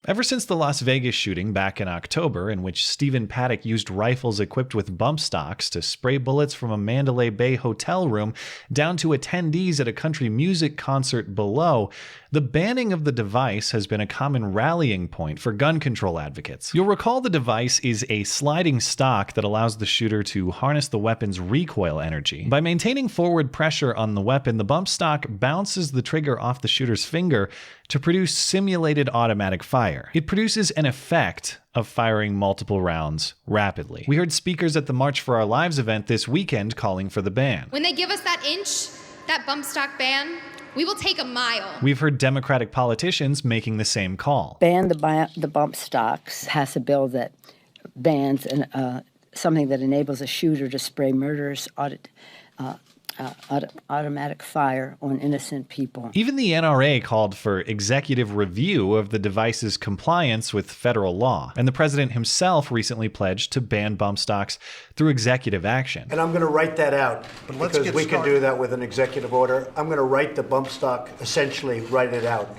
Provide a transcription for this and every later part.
Ever since the Las Vegas shooting back in October, in which Stephen Paddock used rifles equipped with bump stocks to spray bullets from a Mandalay Bay hotel room down to attendees at a country music concert below, the banning of the device has been a common rallying point for gun control advocates. You'll recall the device is a sliding stock that allows the shooter to harness the weapon's recoil energy. By maintaining forward pressure on the weapon, the bump stock bounces the trigger off the shooter's finger to produce simulated automatic fire. It produces an effect of firing multiple rounds rapidly. We heard speakers at the March for Our Lives event this weekend calling for the ban. When they give us that inch, that bump stock ban, we will take a mile. We've heard Democratic politicians making the same call. Ban the bump stocks, pass a bill that bans something that enables a shooter to spray murderous automatic fire on innocent people. Even the NRA called for executive review of the device's compliance with federal law, and the president himself recently pledged to ban bump stocks through executive action. And I'm going to write that out, because we can do that with an executive order. I'm going to write the bump stock, essentially write it out.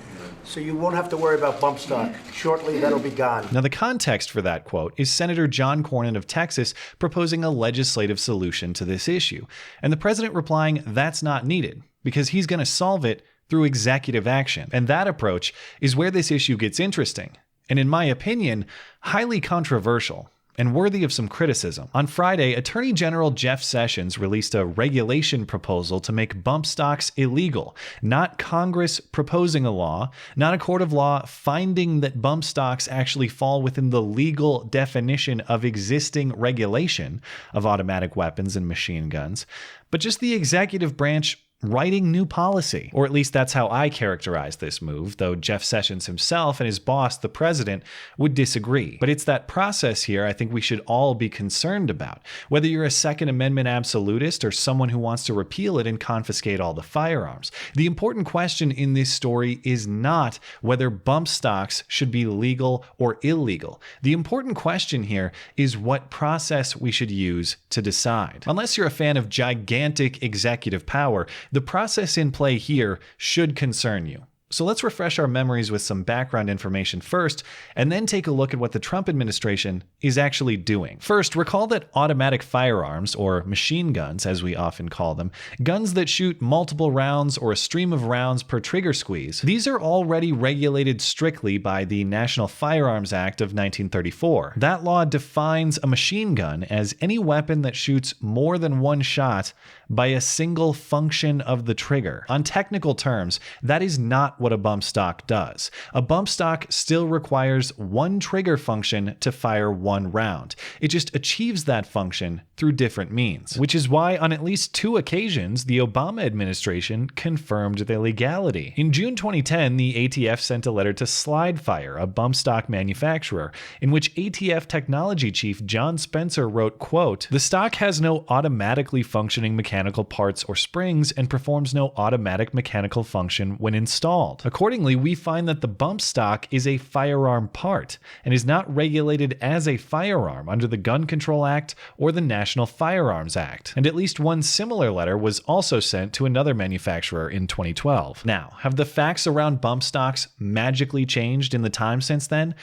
So you won't have to worry about bump stock. Shortly, that'll be gone. Now, the context for that quote is Senator John Cornyn of Texas proposing a legislative solution to this issue, and the president replying that's not needed, because he's going to solve it through executive action. And that approach is where this issue gets interesting, and in my opinion, highly controversial and worthy of some criticism. On Friday, Attorney General Jeff Sessions released a regulation proposal to make bump stocks illegal, not Congress proposing a law, not a court of law finding that bump stocks actually fall within the legal definition of existing regulation of automatic weapons and machine guns, but just the executive branch writing new policy. Or at least that's how I characterize this move, though Jeff Sessions himself and his boss, the president, would disagree. But it's that process here I think we should all be concerned about. Whether you're a Second Amendment absolutist or someone who wants to repeal it and confiscate all the firearms. The important question in this story is not whether bump stocks should be legal or illegal. The important question here is what process we should use to decide. Unless you're a fan of gigantic executive power, the process in play here should concern you. So let's refresh our memories with some background information first, and then take a look at what the Trump administration is actually doing. First, recall that automatic firearms, or machine guns as we often call them, guns that shoot multiple rounds or a stream of rounds per trigger squeeze, these are already regulated strictly by the National Firearms Act of 1934. That law defines a machine gun as any weapon that shoots more than one shot by a single function of the trigger. On technical terms, that is not what a bump stock does. A bump stock still requires one trigger function to fire one round. It just achieves that function through different means, which is why on at least 2 occasions the Obama administration confirmed their legality. In June 2010, the ATF sent a letter to Slidefire, a bump stock manufacturer, in which ATF technology chief John Spencer wrote, quote, "The stock has no automatically functioning mechanical parts or springs and performs no automatic mechanical function when installed. Accordingly, we find that the bump stock is a firearm part and is not regulated as a firearm under the Gun Control Act or the National Firearms Act." And at least one similar letter was also sent to another manufacturer in 2012. Now, have the facts around bump stocks magically changed in the time since then?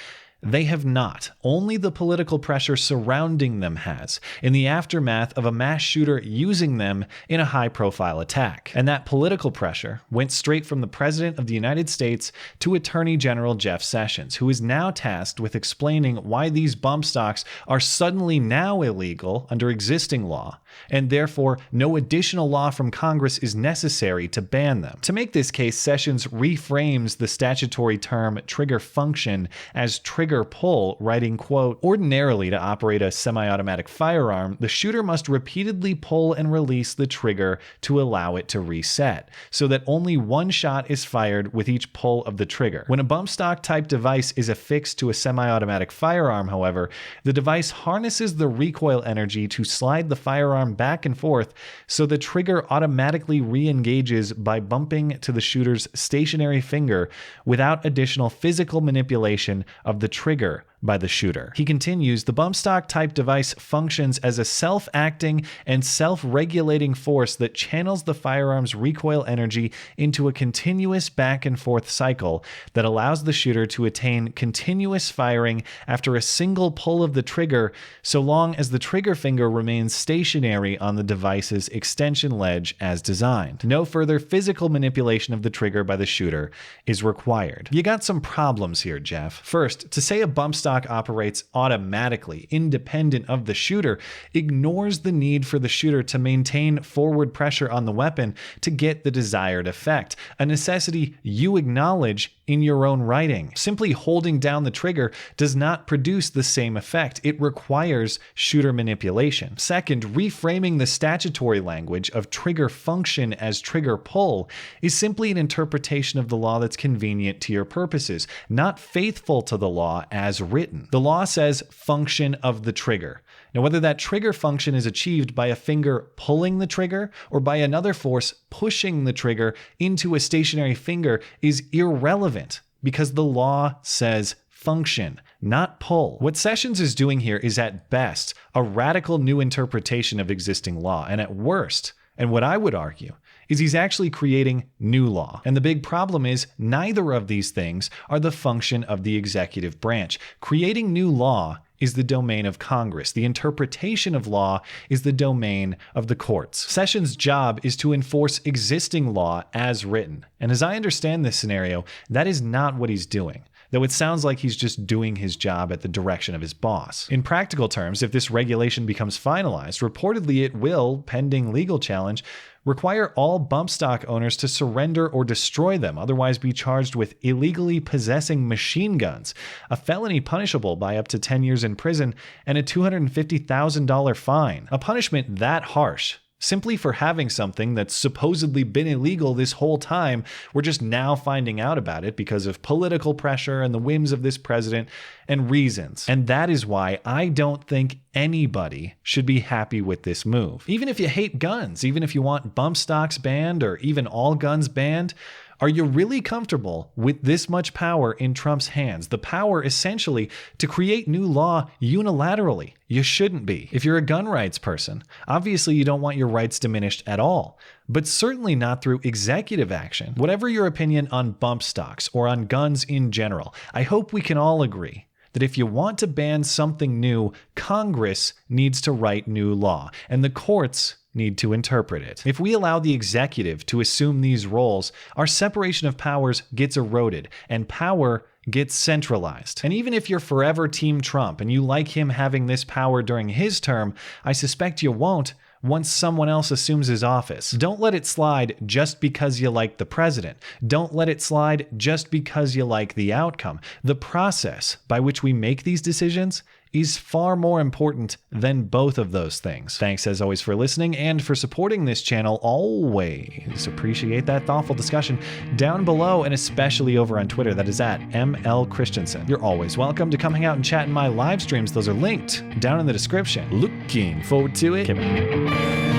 They have not. Only the political pressure surrounding them has, in the aftermath of a mass shooter using them in a high-profile attack. And that political pressure went straight from the President of the United States to Attorney General Jeff Sessions, who is now tasked with explaining why these bump stocks are suddenly now illegal under existing law, and therefore no additional law from Congress is necessary to ban them. To make this case, Sessions reframes the statutory term trigger function as trigger pull, writing, quote, "Ordinarily, to operate a semi-automatic firearm, the shooter must repeatedly pull and release the trigger to allow it to reset, so that only one shot is fired with each pull of the trigger. When a bump stock type device is affixed to a semi-automatic firearm, however, the device harnesses the recoil energy to slide the firearm back and forth, so the trigger automatically re-engages by bumping to the shooter's stationary finger without additional physical manipulation of the trigger by the shooter. He continues, the bump stock type device functions as a self-acting and self-regulating force that channels the firearm's recoil energy into a continuous back and forth cycle that allows the shooter to attain continuous firing after a single pull of the trigger, so long as the trigger finger remains stationary on the device's extension ledge as designed. No further physical manipulation of the trigger by the shooter is required. You got some problems here, Jeff. First, to say a bump stock operates automatically, independent of the shooter, ignores the need for the shooter to maintain forward pressure on the weapon to get the desired effect, a necessity you acknowledge in your own writing. Simply holding down the trigger does not produce the same effect. It requires shooter manipulation. Second, reframing the statutory language of trigger function as trigger pull is simply an interpretation of the law that's convenient to your purposes, not faithful to the law as written. The law says function of the trigger. Now, whether that trigger function is achieved by a finger pulling the trigger or by another force pushing the trigger into a stationary finger is irrelevant because the law says function, not pull. What Sessions is doing here is at best a radical new interpretation of existing law, and at worst, and what I would argue, is he's actually creating new law. And the big problem is neither of these things are the function of the executive branch. Creating new law is the domain of Congress. The interpretation of law is the domain of the courts. Sessions' job is to enforce existing law as written. And as I understand this scenario, that is not what he's doing, though it sounds like he's just doing his job at the direction of his boss. In practical terms, if this regulation becomes finalized, reportedly it will, pending legal challenge, require all bump stock owners to surrender or destroy them, otherwise be charged with illegally possessing machine guns, a felony punishable by up to 10 years in prison and a $250,000 fine. A punishment that harsh, simply for having something that's supposedly been illegal this whole time, we're just now finding out about it because of political pressure and the whims of this president and reasons. And that is why I don't think anybody should be happy with this move. Even if you hate guns, even if you want bump stocks banned or even all guns banned, are you really comfortable with this much power in Trump's hands? The power essentially to create new law unilaterally. You shouldn't be. If you're a gun rights person, obviously you don't want your rights diminished at all, but certainly not through executive action. Whatever your opinion on bump stocks or on guns in general, I hope we can all agree that if you want to ban something new, Congress needs to write new law, and the courts need to interpret it. If we allow the executive to assume these roles, our separation of powers gets eroded, and power gets centralized. And even if you're forever Team Trump and you like him having this power during his term, I suspect you won't once someone else assumes his office. Don't let it slide just because you like the president. Don't let it slide just because you like the outcome. The process by which we make these decisions is far more important than both of those things. Thanks as always for listening and for supporting this channel. Always appreciate that thoughtful discussion down below, and especially over on Twitter. That is at ML Christiansen. You're always welcome to come hang out and chat in my live streams. Those are linked down in the description. Looking forward to it.